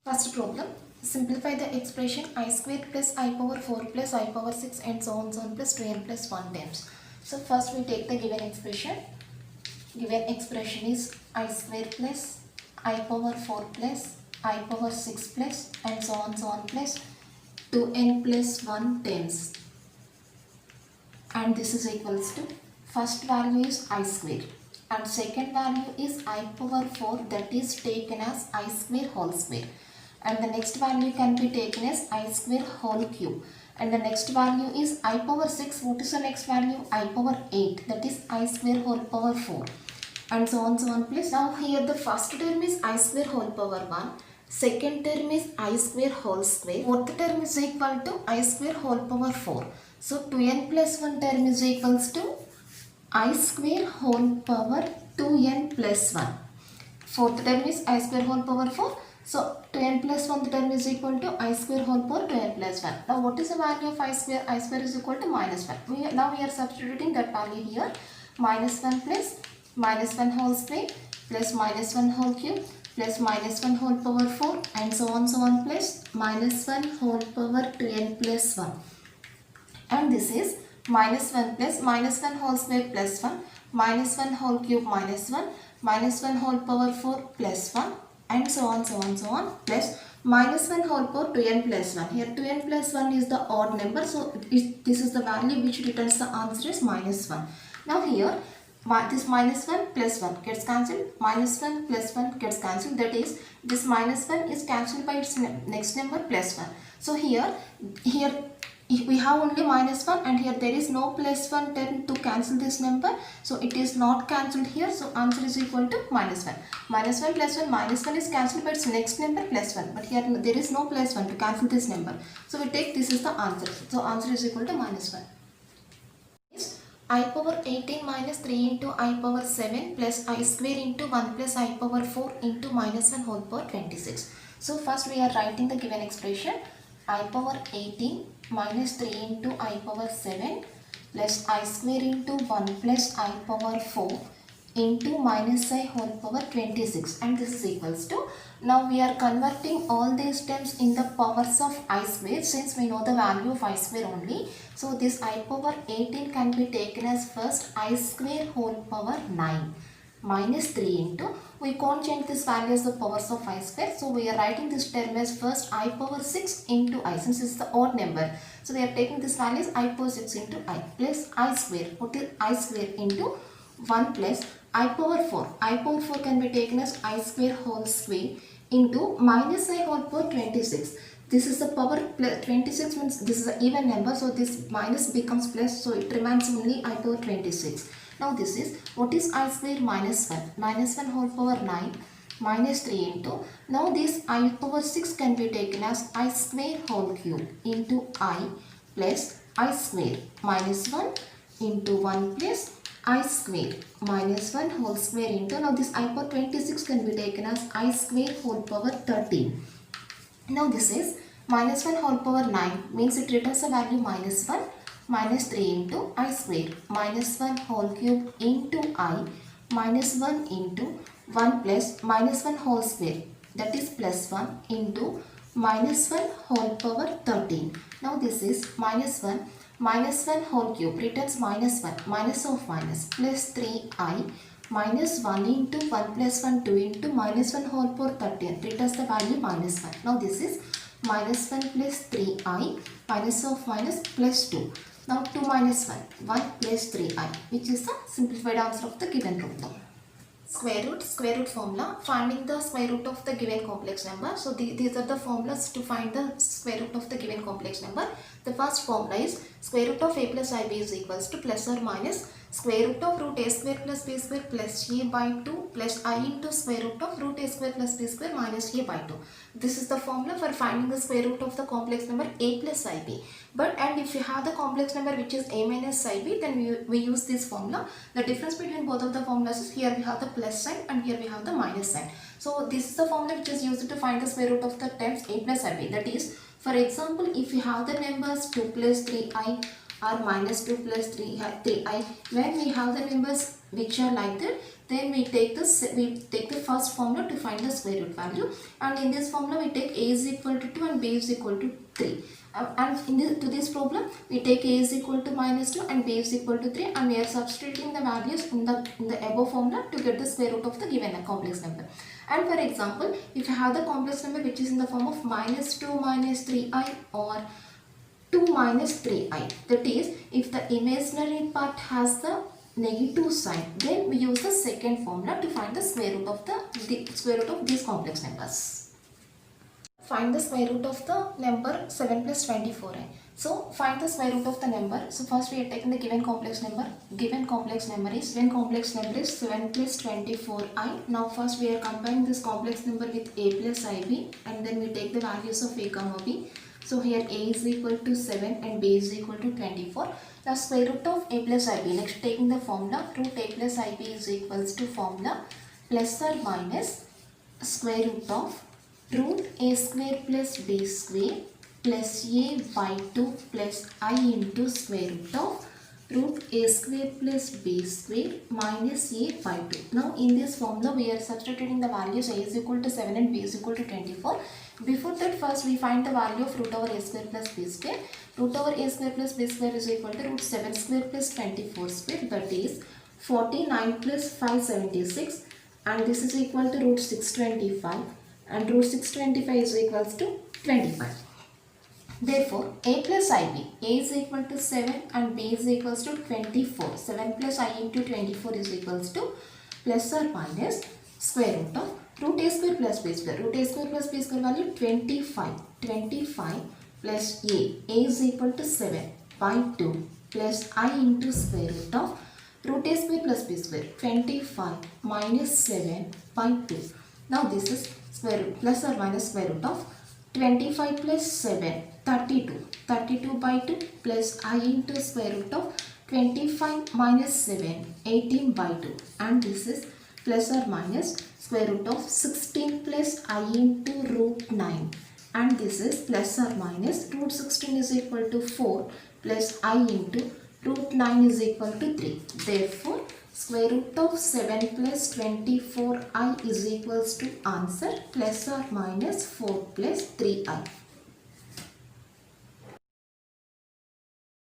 First problem, simplify the expression I square plus I power 4 plus I power 6 and so on plus 2n plus 1 times. So first we take the given expression. Given expression is I square plus I power 4 plus I power 6 plus and so on plus 2n plus 1 times. And this is equals to first value is I square and second value is I power 4, that is taken as I square whole square. And the next value can be taken as I square whole cube. And the next value is I power 6. What is the next value? I power 8. That is I square whole power 4. And so on please. Now here the first term is I square whole power 1. Second term is I square whole square. Fourth term is equal to I square whole power 4. So 2n plus 1 term is equals to I square whole power 2n plus 1. Fourth term is I square whole power 4. So 2n plus 1 term is equal to I square whole power 2n plus 1. Now what is the value of I square? I square is equal to minus 1. Now we are substituting that value here. Minus 1 plus minus 1 whole square plus minus 1 whole cube plus minus 1 whole power 4 and so on plus minus 1 whole power 2n plus 1. And this is minus 1 plus minus 1 whole square plus 1 minus 1 whole cube minus 1 minus 1 whole power 4 plus 1 and so on plus minus 1 whole power 2n plus 1. Here 2n plus 1 is the odd number, so this is the value which returns the answer is minus 1. Now here this minus 1 plus 1 gets cancelled, minus 1 plus 1 gets cancelled, that is this minus 1 is cancelled by its next number plus 1. So here we have only minus 1 and here there is no plus 1 term to cancel this number. So it is not cancelled here. So answer is equal to minus 1. Minus 1 plus 1, minus 1 is cancelled by its next number plus 1. But here there is no plus 1 to cancel this number. So we take this is the answer. So answer is equal to minus 1. I power 18 minus 3 into I power 7 plus I square into 1 plus I power 4 into minus 1 whole power 26. So first we are writing the given expression. I power 18 minus 3 into I power 7 plus I square into 1 plus I power 4 into minus I whole power 26, and this is equals to, now we are converting all these terms in the powers of I square since we know the value of I square only. So this I power 18 can be taken as first I square whole power 9 minus 3 into, we can't change this value as the powers of I square, so we are writing this term as first I power 6 into I, since it's the odd number. So we are taking this value as I power 6 into I plus I square. What is I square into 1 plus I power 4. I power 4 can be taken as I square whole square into minus I whole power 26. This is the power plus 26 means this is an even number, so this minus becomes plus, so it remains only I power 26. Now this is, what is I square minus 1? Minus 1 whole power 9 minus 3 into, now this I power 6 can be taken as I square whole cube into I plus I square minus 1 into 1 plus I square minus 1 whole square into, now this I power 26 can be taken as I square whole power 13. Now this is minus 1 whole power 9 means it returns a value minus 1 minus 3 into I square minus 1 whole cube into I minus 1 into 1 plus minus 1 whole square, that is plus 1 into minus 1 whole power 13. Now this is minus 1 whole cube returns minus 1, minus of minus, plus 3I minus 1 into 1 plus 1 2 into minus 1 whole power 13 returns the value minus 1. Now this is minus 1 plus 3I minus of minus plus 2. Now 2 minus 1 plus 3I, which is the simplified answer of the given problem. Square root formula, finding the square root of the given complex number. So these are the formulas to find the square root of the given complex number. The first formula is square root of a plus ib is equals to plus or minus square root of root a square plus b square plus a by 2 plus I into square root of root a square plus b square minus a by 2. This is the formula for finding the square root of the complex number a plus ib. And if you have the complex number which is a minus ib, then we use this formula. The difference between both of the formulas is here we have the plus sign and here we have the minus sign. So this is the formula which is used to find the square root of the terms a plus ib. That is, for example, if you have the numbers 2 plus 3i or minus 2 plus 3i, when we have the numbers which are like that, then we take the first formula to find the square root value, and in this formula we take a is equal to 2 and b is equal to 3. And to this problem we take a is equal to -2 and b is equal to 3, and we are substituting the values in the above formula to get the square root of the given complex number. And for example, if you have the complex number which is in the form of -2 minus 3i or 2 minus 3i, that is, if the imaginary part has the negative sign, then we use the second formula to find the square root of these complex numbers. Find the square root of the number 7 plus 24i. So find the square root of the number. So first we are taking the given complex number. Given complex number is 7 plus 24i. Now first we are comparing this complex number with a plus ib, and then we take the values of a comma b. So here a is equal to 7 and b is equal to 24. Now square root of a plus ib. Next taking the formula, root a plus ib is equals to formula plus or minus square root of root a square plus b square plus a by 2 plus I into square root of root a square plus b square minus a by 2. Now in this formula we are substituting the values a is equal to 7 and b is equal to 24. Before that, first we find the value of root over a square plus b square. Root over a square plus b square is equal to root 7 square plus 24 square, that is 49 plus 576, and this is equal to root 625, and root 625 is equals to 25. Therefore, a plus ib, a is equal to 7 and b is equals to 24. 7 plus I into 24 is equals to plus or minus square root of root a square plus b square. Root a square plus b square value 25. 25 plus a is equal to 7 by 2 plus I into square root of root a square plus b square. 25 minus 7 by 2. Now this is square root plus or minus square root of 25 plus 7, 32. 32 by 2 plus I into square root of 25 minus 7, 18 by 2. And this is plus or minus square root of 16 plus I into root 9. And this is plus or minus root 16 is equal to 4 plus I into root 9 is equal to 3. Therefore, square root of 7 plus 24i is equals to answer plus or minus 4 plus 3i.